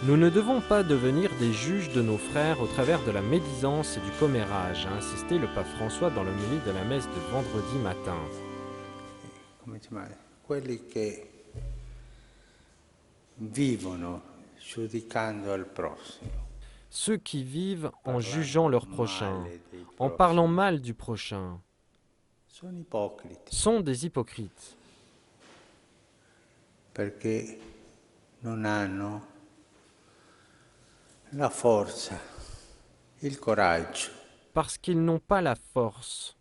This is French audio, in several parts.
Nous ne devons pas devenir des juges de nos frères au travers de la médisance et du commérage, a insisté le pape François dans l'homélie de la messe de vendredi matin. Come si chiama? Quelli che vivono giudicando il prossimo, Ceux qui vivent en jugeant leur prochain, male dei en parlant prossimi, mal du prochain, sono ipocriti sont des hypocrites, perché non hanno la forza, il coraggio parce qu'ils n'ont pas la force,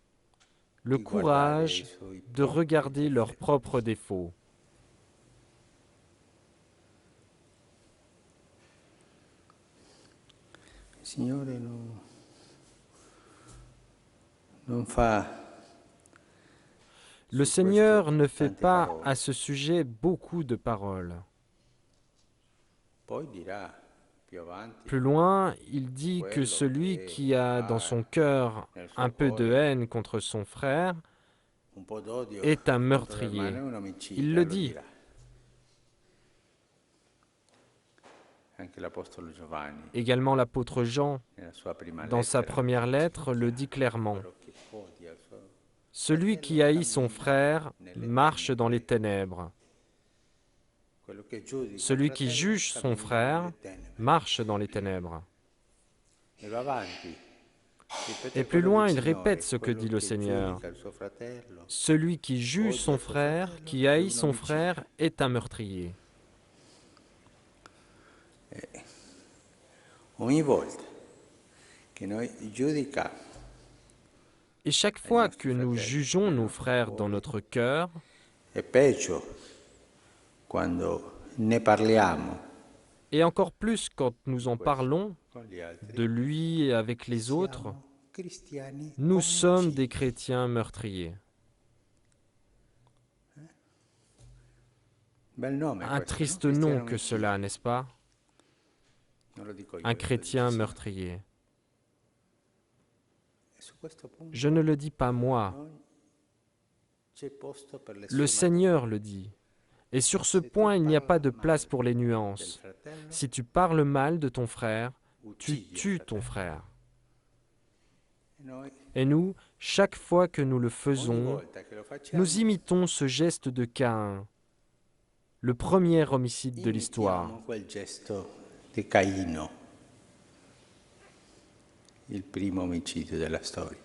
le di guardare i courage suoi de propri regarder leurs difetti. propres défauts. Il Signore non fa Le su Seigneur questo ne fait tante pas parole. à ce sujet beaucoup de paroles. Poi dirà più avanti Plus loin, il dit que quello celui che qui a dans ha son cœur nel suo un peu de cuore haine contre son frère un po' d'odio est un contro l'ermano meurtrier. è un Il omicida, le lo dit. dirà. Anche l'Apostolo Giovanni, Également l'apôtre Jean, nella sua prima dans sa lettera, première lettre, le dit clairement. Celui qui haït son frère marche dans les ténèbres. Celui qui juge son frère marche dans les ténèbres. Et plus loin, il répète ce que dit le Seigneur. Celui qui juge son frère, qui haït son frère, est un meurtrier. Ogni volta che noi giudichiamo Et chaque fois que nous jugeons nos frères dans notre cœur, è peggio quando ne parliamo et encore plus quand nous en parlons con gli altri, de lui avec les autres, siamo cristiani nous sommes omicidi. des chrétiens meurtriers. Bel nome Un questo, triste no? nom Cristiano que omicida. cela, n'est-ce pas? Non lo dico io, Un lo dice chrétien il Signore. meurtrier. E su questo punto Je ne le dis pas moi, non c'è posto per le le sfumature. Seigneur le dit. Et sur ce point, il n'y a pas de place pour les nuances. Si tu parles mal de ton frère, tu tues ton frère. Et nous, chaque fois que nous le faisons, nous imitons ce geste de Caïn, le premier homicide de l'histoire. Imitiamo quel gesto di Caino, il primo omicidio della storia.